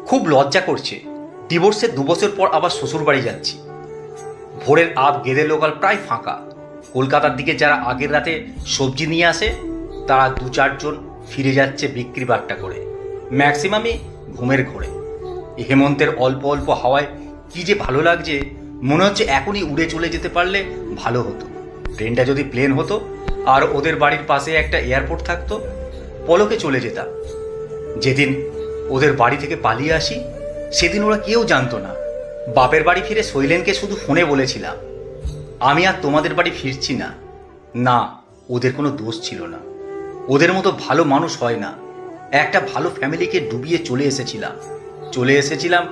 খুব লজ্জা করছে। ডিভোর্সের 2 বছর পর আবার শ্বশুর বাড়ি যাচ্ছি। ভোরের আধ গেদে লোকাল প্রায় ফাঁকা। কলকাতার দিকে যারা আগের রাতে সবজি নিয়ে আসে তারা 2-4 জন ফিরে যাচ্ছে বিক্রি বাট্টা করে, ম্যাক্সিমামই ঘুমের ঘোরে। হেমন্তের অল্প অল্প হাওয়ায় কি যে ভালো লাগছে, মনে হচ্ছে এখনই উড়ে চলে যেতে পারলে ভালো হতো। ট্রেনটা যদি প্লেন হতো আর ওদের বাড়ির পাশে একটা এয়ারপোর্ট থাকতো, পলকে চলে যেতাম। যেদিন ওদের বাড়ি থেকে পালিয়ে আসি সেদিন ওরা কেউ জানতো না। বাপের বাড়ি ফিরে শৈলেনকে শুধু ফোনে বলেছিলাম, আমি আর তোমাদের বাড়ি ফিরছি না। না, ওদের কোনো দোষ ছিল না। ওদের মতো ভালো মানুষ হয় না। একটা ভালো ফ্যামিলিকে ডুবিয়ে চলে এসেছিলাম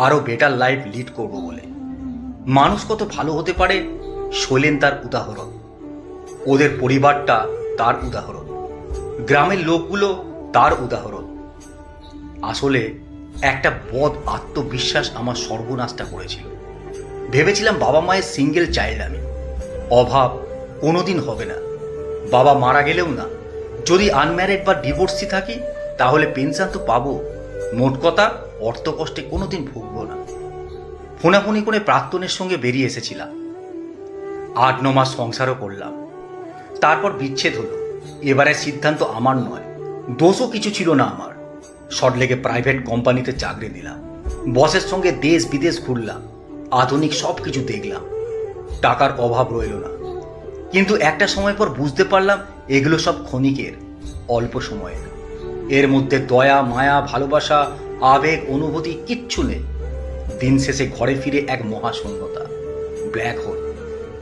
আরও বেটার লাইফ লিড করব বলে। মানুষ কত ভালো হতে পারে, শৈলেন তার উদাহরণ। ওদের পরিবারটা তার উদাহরণ। গ্রামের লোকগুলো তার উদাহরণ। আসলে একটা বদ আত্মবিশ্বাস আমার সর্বনাশটা করেছিল। ভেবেছিলাম বাবা মায়ের সিঙ্গেল চাইল্ড আমি, অভাব কোনোদিন হবে না। বাবা মারা গেলেও না, যদি আনম্যারিড বা ডিভোর্সি থাকি তাহলে পেনশন তো পাবো। মোট কথা, অর্থ কষ্টে কোনোদিন ভুগবো না। ফোনাফোনি করে প্রাক্তনের সঙ্গে বেরিয়ে এসেছিলাম। 8-9 মাস সংসারও করলাম, তারপর বিচ্ছেদ হলো। এবারে সিদ্ধান্ত আমার নয়, দোষও কিছু ছিল না আমার। সল্টলেকে প্রাইভেট কোম্পানিতে চাকরি নিলাম, বসের সঙ্গে দেশ বিদেশ ঘুরলাম, আধুনিক সব কিছু দেখলাম। টাকার অভাব রইল না। কিন্তু একটা সময় পর বুঝতে পারলাম এগুলো সব ক্ষণিকের, অল্প সময়ের। এর মধ্যে দয়া, মায়া, ভালোবাসা, আবেগ, অনুভূতি কিচ্ছু নেই। দিন শেষে ঘরে ফিরে এক মহাশূন্যতা, ব্ল্যাক হোল।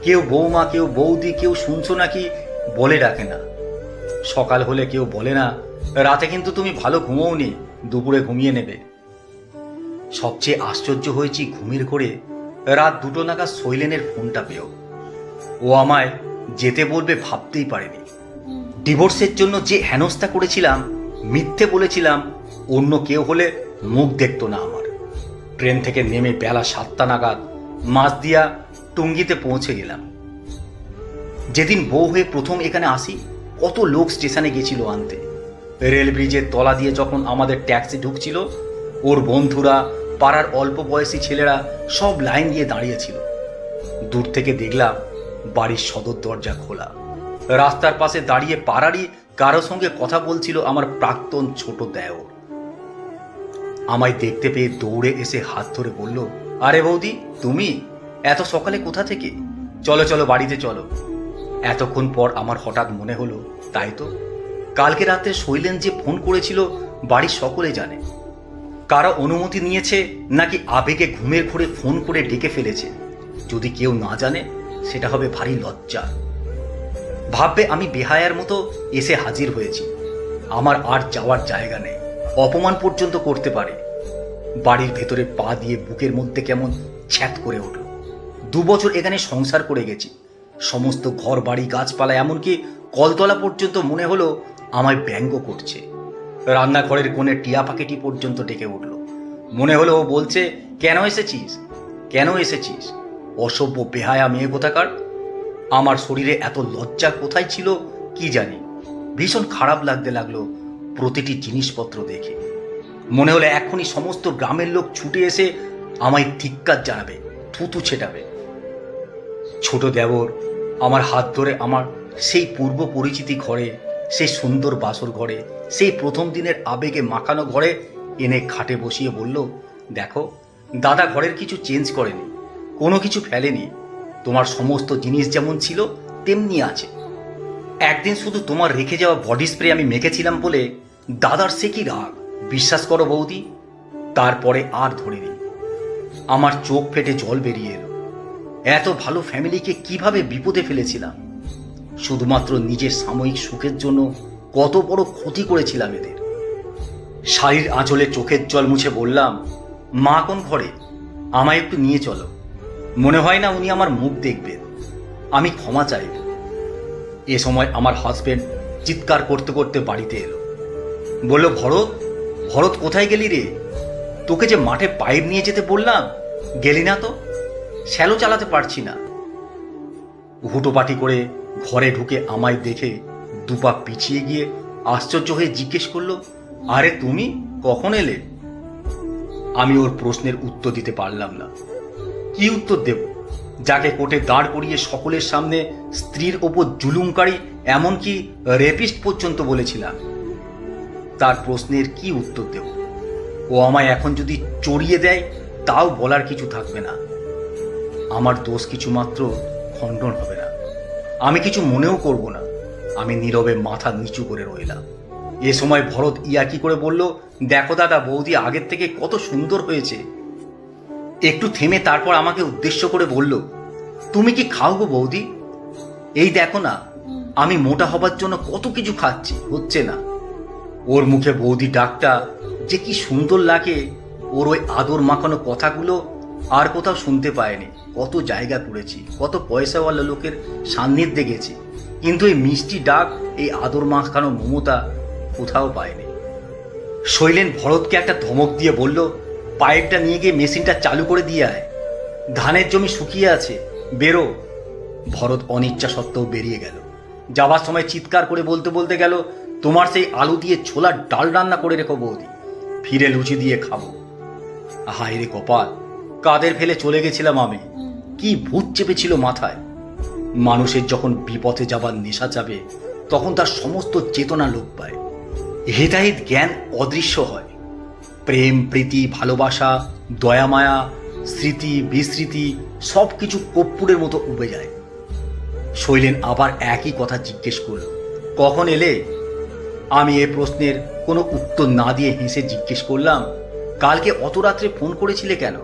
কেউ বৌমা, কেউ বৌদি, কেউ শুনছো নাকি বলে ডাকে না। সকাল হলে কেউ বলে না রাতে কিন্তু তুমি ভালো ঘুমোওনি, দুপুরে ঘুমিয়ে নেবে। সবচেয়ে আশ্চর্য হয়েছি ঘুমের ঘোরে রাত 2টো নাগাদ শৈলেনের ফোনটা পেয়েও। ও আমায় যেতে বলবে ভাবতেই পারেনি। ডিভোর্সের জন্য যে হেনস্থা করেছিলাম, মিথ্যে বলেছিলাম, অন্য কেউ হলে মুখ দেখতো না আমার। ট্রেন থেকে নেমে বেলা 7টা নাগাদ মাঝদিয়া টুঙ্গিতে পৌঁছে গেলাম। যেদিন বউ হয়ে প্রথম এখানে আসি, কত লোক স্টেশনে গেছিল আনতে। রেল ব্রিজের তলা দিয়ে যখন আমাদের ট্যাক্সি ঢুকছিল, ওর বন্ধুরা, পাড়ার অল্প বয়সী ছেলেরা সব লাইন দিয়ে দাঁড়িয়েছিল। দূর থেকে দেখলাম বাড়ির সদর দরজা খোলা। রাস্তার পাশে দাঁড়িয়ে পাড়ারই কারো সঙ্গে কথা বলছিল আমার প্রাক্তন ছোট দেওর। আমায় দেখতে পেয়ে দৌড়ে এসে হাত ধরে বলল, আরে বৌদি, তুমি এত সকালে কোথা থেকে? চলো চলো, বাড়িতে চলো। এতক্ষণ পর আমার হঠাৎ মনে হলো, তাই তো, কালকে রাতে শৈলেন যে ফোন করেছিল বাড়ির সকলে জানে। কারো অনুমতি নিয়েছে নাকি আবেগে ঘুমের ঘোরে ফোন করে ডেকে ফেলেছে, যদি কেউ না জানে সেটা হবে ভারী লজ্জা। ভাববে আমি বেহায়ার মতো এসে হাজির হয়েছি। আমার আর যাওয়ার জায়গা নেই, অপমান পর্যন্ত করতে পারে। বাড়ির ভেতরে পা দিয়ে বুকের মধ্যে কেমন ছ্যাত করে উঠল। 2 বছর এখানে সংসার করে গেছি। সমস্ত ঘর বাড়ি, গাছপালা, এমনকি কলতলা পর্যন্ত মনে হলো আমায় ব্যঙ্গ করছে। রান্নাঘরের কোণে টিয়া পাখিটি পর্যন্ত ডেকে উঠল। মনে হলো ও বলছে, কেন এসেছিস, কেন এসেছিস, অসভ্য বেহায়া মেয়ে কোথাকার। আমার শরীরে এত লজ্জা কোথায় ছিল কি জানি। ভীষণ খারাপ লাগতে লাগলো প্রতিটি জিনিসপত্র দেখে। মনে হলো এখনই সমস্ত গ্রামের লোক ছুটে এসে আমায় ধিক্কার জানাবে, থুতু ছেটাবে। ছোট দেবর আমার হাত ধরে আমার সেই পূর্ব পরিচিতি ঘরে, সেই সুন্দর বাসর ঘরে, সেই প্রথম দিনের আবেগে মাখানো ঘরে এনে খাটে বসিয়ে বলল, দেখো দাদা ঘরের কিছু চেঞ্জ করেনি, কোনো কিছু ফেলেনি। তোমার সমস্ত জিনিস যেমন ছিল তেমনি আছে। একদিন শুধু তোমার রেখে যাওয়া বডি স্প্রে আমি মেখেছিলাম বলে দাদার সে কি রাগ, বিশ্বাস করো বৌদি। তারপরে আর ধরিনি। আমার চোখ ফেটে জল বেরিয়ে এলো। এত ভালো ফ্যামিলিকে কিভাবে বিপদে ফেলেছিলাম। শুধুমাত্র নিজের সাময়িক সুখের জন্য কত বড় ক্ষতি করেছিলাম এদের। শাড়ির আঁচলে চোখের জল মুছে বললাম, মা কোন ঘরে, আমায় একটু নিয়ে চলো। মনে হয় না উনি আমার মুখ দেখবেন, আমি ক্ষমা চাইব। এ সময় আমার হাজবেন্ড চিৎকার করতে করতে বাড়িতে এলো। বলল, ভরত, ভরত কোথায় গেলি রে? তোকে যে মাঠে পাইপ নিয়ে যেতে বললাম, গেলি না তো? শ্যালো চালাতে পারছি না। হুটোপাটি করে ঘরে ঢুকে আমায় দেখে 2 পা পিছিয়ে গিয়ে আশ্চর্য হয়ে জিজ্ঞেস করলো, আরে তুমি কখন এলে? আমি ওর প্রশ্নের উত্তর দিতে পারলাম না। কি উত্তর দেব যাকে কোর্টে দাঁড় করিয়ে সকলের সামনে স্ত্রীর ওপর জুলুমকারী এমনকি রেপিস্ট পর্যন্ত বলেছিলাম? তার প্রশ্নের কি উত্তর দেব? ও আমায় এখন যদি চড়িয়ে দেয় তাও বলার কিছু থাকবে না। আমার দোষ কিছু মাত্র খণ্ডন হবে না। আমি কিছু মনেও করব না। আমি নীরবে মাথা নিচু করে রইলাম। এ সময় ভরত ইয়ার্কি করে বলল, দেখো দাদা, বৌদি আগের থেকে কত সুন্দর হয়েছে। একটু থেমে তারপর আমাকে উদ্দেশ্য করে বলল, তুমি কি খাও গো বৌদি? এই দেখো না, আমি মোটা হবার জন্য কত কিছু খাচ্ছি, হচ্ছে না। ওর মুখে বৌদি ডাকটা যে কি সুন্দর লাগে। ওর ওই আদর মাখানো কথাগুলো আর কোথাও শুনতে পায়নি। কত জায়গা ঘুরেছি, কত পয়সাওয়ালা লোকের সান্নিধ্যে গেছি, কিন্তু এই মিষ্টি ডাক, এই আদর মাখানো মমতা কোথাও পায়নি। শৈলেন ভরতকে একটা ধমক দিয়ে বলল, পাইপটা নিয়ে গিয়ে মেশিনটা চালু করে দিয়ে আয়। ধানের জমি শুকিয়ে আছে, বেরো। ভরত অনিচ্ছা সত্ত্বেও বেরিয়ে গেল। যাবার সময় চিৎকার করে বলতে বলতে গেল, তোমার সেই আলু দিয়ে ছোলার ডাল রান্না করে রেখো বৌদি, ফিরে লুচি দিয়ে খাবো। হায় রে কপাল, কাদের ফেলে চলে গেছিলাম আমি। কি ভূত চেপেছিল মাথায়। মানুষের যখন বিপথে যাবার নেশা যাবে তখন তার সমস্ত চেতনা লোপ পায়। হেদায়েত জ্ঞান অদৃশ্য হয়। প্রেম, প্রীতি, ভালোবাসা, দয়ামায়া, স্মৃতি, বিস্মৃতি সব কিছু কর্পূরের মতো উবে যায়। শৈলেন আবার একই কথা জিজ্ঞেস করল, কখন এলে? আমি এ প্রশ্নের কোনো উত্তর না দিয়ে হেসে জিজ্ঞেস করলাম, কালকে অত রাত্রে ফোন করেছিলে কেন?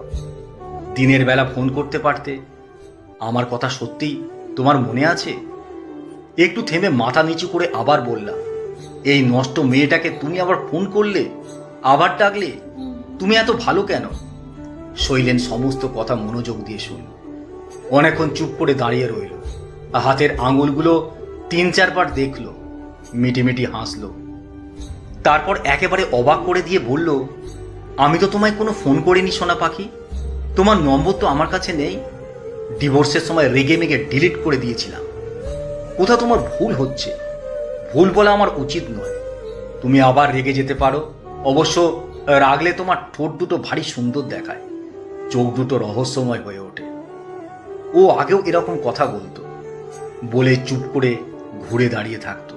দিনের বেলা ফোন করতে পারতে। আমার কথা সত্যিই তোমার মনে আছে? একটু থেমে মাথা নিচু করে আবার বললাম, এই নষ্ট মেয়েটাকে তুমি আবার ফোন করলে, আবার ডাকলে? তুমি এত ভালো কেন? শৈলেন সমস্ত কথা মনোযোগ দিয়ে শুনল। অনেকক্ষণ চুপ করে দাঁড়িয়ে রইল। হাতের আঙুলগুলো 3-4 বার দেখল, মিটিমিটি হাসল। তারপর একেবারে অবাক করে দিয়ে বলল, আমি তো তোমায় কোনো ফোন করিনি সোনা পাখি। তোমার নম্বর তো আমার কাছে নেই। ডিভোর্সের সময় রেগে মেগে ডিলিট করে দিয়েছিলাম। কোথাও তোমার ভুল হচ্ছে। ভুল বলা আমার উচিত নয়। তুমি আবার রেগে যেতে পারো। অবশ্য রাগলে তোমার ঠোঁট দুটো ভারী সুন্দর দেখায়, চোখ দুটো রহস্যময় হয়ে ওঠে। ও আগেও এরকম কথা বলতো। বলে চুপ করে ঘুরে দাঁড়িয়ে থাকতো।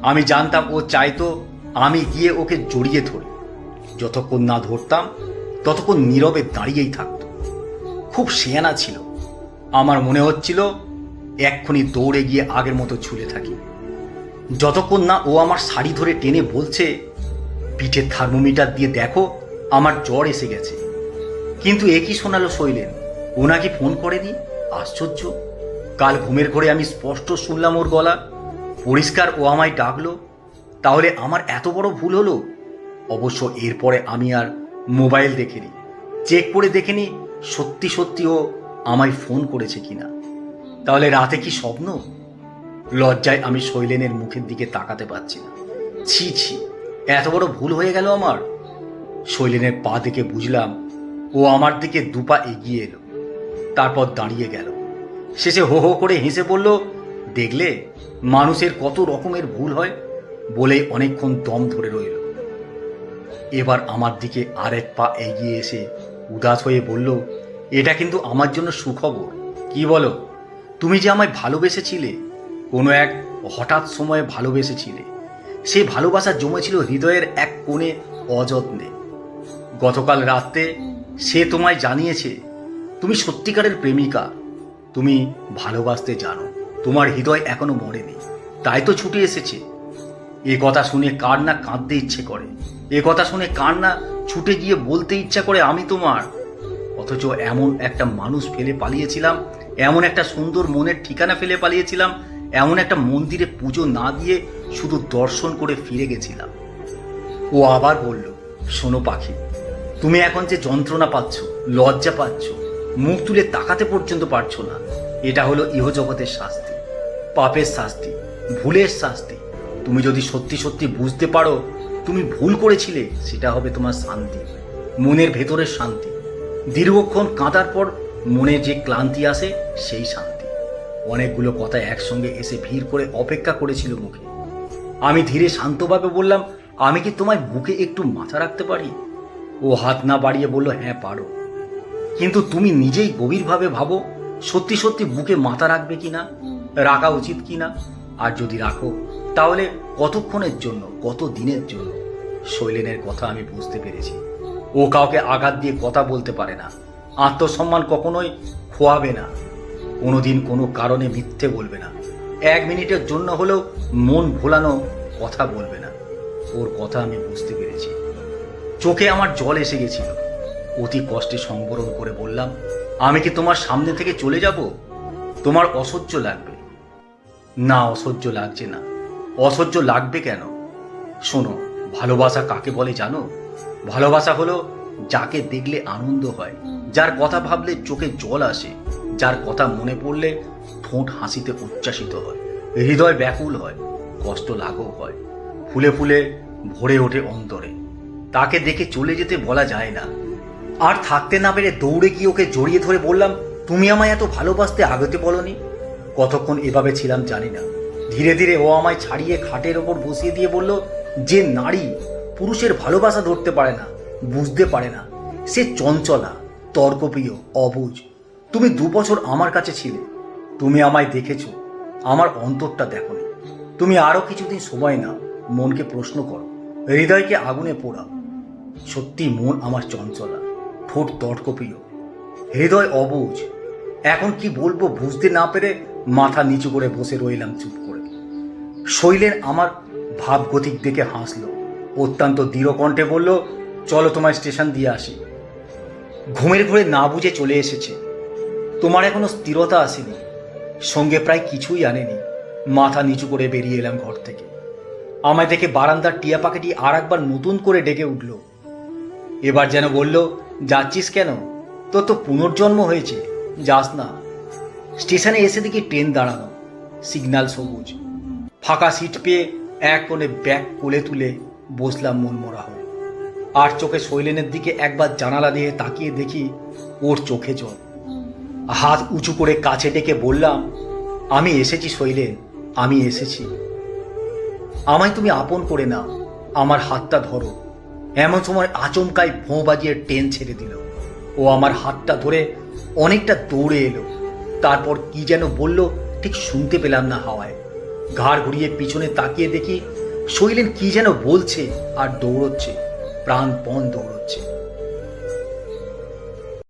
আমি জানতাম ও চাইতো আমি গিয়ে ওকে জড়িয়ে ধরি। যতক্ষণ না ধরতাম ততক্ষণ নীরবে দাঁড়িয়েই থাকতো। খুব শেয়ানা ছিল। আমার মনে হচ্ছিল এক্ষুনি দৌড়ে গিয়ে আগের মতো ঝুলে থাকি। যতক্ষণ না ও আমার শাড়ি ধরে টেনে বলছে, পিঠে থার্মোমিটার দিয়ে দেখো আমার জ্বর এসে গেছে। কিন্তু এ কি শোনালো শৈলেন, ও নাকি ফোন করেনি। আশ্চর্য। কাল ঘুমের ঘোরে আমি স্পষ্ট শুনলাম ওর গলা। পরিষ্কার ও আমায় ডাকলো। তাহলে আমার এত বড় ভুল হলো? অবশ্য এরপরে আমি আর মোবাইল দেখিনি, চেক করে দেখিনি সত্যি সত্যি ও আমায় ফোন করেছে কিনা। তাহলে রাতে কি স্বপ্ন? লজ্জায় আমি শৈলেনের মুখের দিকে তাকাতে পারছি না। ছি ছি, এত বড় ভুল হয়ে গেল আমার। শৈলেনের পা দেখে বুঝলাম ও আমার দিকে 2 পা এগিয়ে এলো, তারপর দাঁড়িয়ে গেল। শেষে হো হো করে হেসে বলল, দেখলে মানুষের কত রকমের ভুল হয়। বলেই অনেকক্ষণ দম ধরে রইল। এবার আমার দিকে আরেক পা এগিয়ে এসে উদাস হয়ে বলল, এটা কিন্তু আমার জন্য সুখবর। কি বলো? তুমি যে আমায় ভালোবেসেছিলে, কোনো এক হঠাৎ সময়ে ভালোবেসেছিলে, সেই ভালোবাসা জমেছিল হৃদয়ের এক কোণে অযত্নে। গতকাল রাতে সে তোমায় জানিয়েছে তুমি সত্যিকারের প্রেমিকা, তুমি ভালোবাসতে জানো, তোমার হৃদয় এখনো মরেনি, তাই তো ছুটে এসেছে। এ কথা শুনে কার না কাঁদতে ইচ্ছে করে, এ কথা শুনে কার না ছুটে গিয়ে বলতে ইচ্ছা করে আমি তোমার। অথচ এমন একটা মানুষ ফেলে পালিয়েছিলাম, এমন একটা সুন্দর মনের ঠিকানা ফেলে পালিয়েছিলাম, এমন একটা মন্দিরে পুজো না দিয়ে শুধু দর্শন করে ফিরে গেছিলাম। ও আবার বলল, শোনো পাখি, তুমি এখন যে যন্ত্রণা পাচ্ছ, লজ্জা পাচ্ছ, মুখ তুলে তাকাতে পর্যন্ত পারছো না, এটা হলো ইহজগতের শাস্তি, পাপের শাস্তি, ভুলের শাস্তি। তুমি যদি সত্যি সত্যি বুঝতে পারো তুমি ভুল করেছিলে, সেটা হবে তোমার শান্তি, মনের ভেতরের শান্তি। দীর্ঘক্ষণ কাঁদার পর মনে যে ক্লান্তি আসে, সেই শান্তি। অনেকগুলো কথা একসঙ্গে এসে ভিড় করে অপেক্ষা করেছিল মুখে। আমি ধীরে শান্তভাবে বললাম, আমি কি তোমায় বুকে একটু মাথা রাখতে পারি? ও হাত না বাড়িয়ে বলল, হ্যাঁ পারো, কিন্তু তুমি নিজেই গভীরভাবে ভাবো সত্যি সত্যি বুকে মাথা রাখবে কিনা, রাখা উচিত কিনা, আর যদি রাখো তাহলে কতক্ষণের জন্য, কত দিনের জন্য। শৈলেনের কথা আমি বুঝতে পেরেছি। ও কাউকে আঘাত দিয়ে কথা বলতে পারে না, আত্মসম্মান কখনোই খোয়াবে না, কোনোদিন কোনো কারণে মিথ্যে বলবে না, 1 মিনিটের জন্য হলেও মন ভোলানো কথা বলবে না। ওর কথা আমি বুঝতে পেরেছি। চোখে আমার জল এসে গেছিল। অতি কষ্টে সংবরণ করে বললাম, আমি কি তোমার সামনে থেকে চলে যাব? তোমার অসহ্য লাগবে? না, অসহ্য লাগছে না। অসহ্য লাগবে কেন? শোনো, ভালোবাসা কাকে বলে জানো? ভালোবাসা হলো যাকে দেখলে আনন্দ হয়, যার কথা ভাবলে চোখে জল আসে, যার কথা মনে পড়লে ঠোঁট হাসিতে উচ্ছ্বাসিত হয়, হৃদয় ব্যাকুল হয়, কষ্ট লাঘব হয়, ফুলে ফুলে ভরে ওঠে অন্তরে। তাকে দেখে চলে যেতে বলা যায় না। আর থাকতে না পেরে দৌড়ে গিয়ে ওকে জড়িয়ে ধরে বললাম, তুমি আমায় এত ভালোবাসতে আগতে বলনি। কতক্ষণ এভাবে ছিলাম জানি না। ধীরে ধীরে ও আমায় ছাড়িয়ে খাটের ওপর বসিয়ে দিয়ে বলল, যে নারী পুরুষের ভালোবাসা ধরতে পারে না, বুঝতে পারে না, সে চঞ্চলা, তর্কপ্রিয়, অবুঝ। তুমি 2 বছর আমার কাছে ছিলে, তুমি আমায় দেখেছ, আমার অন্তরটা দেখোনি। তুমি আরো কিছুদিন সময় নাও, মনকে প্রশ্ন করো, হৃদয়কে আগুনে পোড়াও। সত্যি মন আমার চঞ্চলা, ঠোঁট তর্কপ্রিয়, হৃদয় অবুঝ। এখন কি বলবো বুঝতে না পেরে মাথা নিচু করে বসে রইলাম চুপ করে। শৈলেন আমার ভাবগতিক দেখে হাসলো, অত্যন্ত দৃঢ় কণ্ঠে বলল, চলো তোমায় স্টেশন দিয়ে আসি। ঘুমের ঘোরে না বুঝে চলে এসেছে। তোমার এখনো স্থিরতা আসেনি, সঙ্গে প্রায় কিছুই আনেনি। মাথা নিচু করে বেরিয়ে এলাম ঘর থেকে। আমায় দেখে বারান্দার টিয়া পাখিটি আর একবার নতুন করে ডেকে উঠল। এবার যেন বলল, যাচ্ছিস কেন? তোর তো পুনর্জন্ম হয়েছে, যাস না। স্টেশনে এসে দেখি ট্রেন দাঁড়ানো, সিগন্যাল সবুজ। ফাঁকা সিট পেয়ে এক কোণে ব্যাগ কোলে তুলে বসলাম মনমরা হয়ে। আর চোখে শৈলেনের দিকে একবার জানালা দিয়ে তাকিয়ে দেখি ওর চোখে জল। হাত উঁচু করে কাছে ডেকে বললাম, আমি এসেছি শৈলেন, আমি এসেছি। আমায় তুমি আপন করে নাও, আমার হাতটা ধরো। এমন সময় আচমকাই ভোঁ বাজিয়ে ট্রেন ছেড়ে দিল। ও আমার হাতটা ধরে অনেকটা দৌড়ে এলো, তারপর কি যেন বলল, ঠিক শুনতে পেলাম না হাওয়ায়। ঘাড় ঘুরিয়ে পিছনে তাকিয়ে দেখি শৈলেন কি যেন বলছে আর দৌড়চ্ছে, প্রাণপণ দৌড়চ্ছে।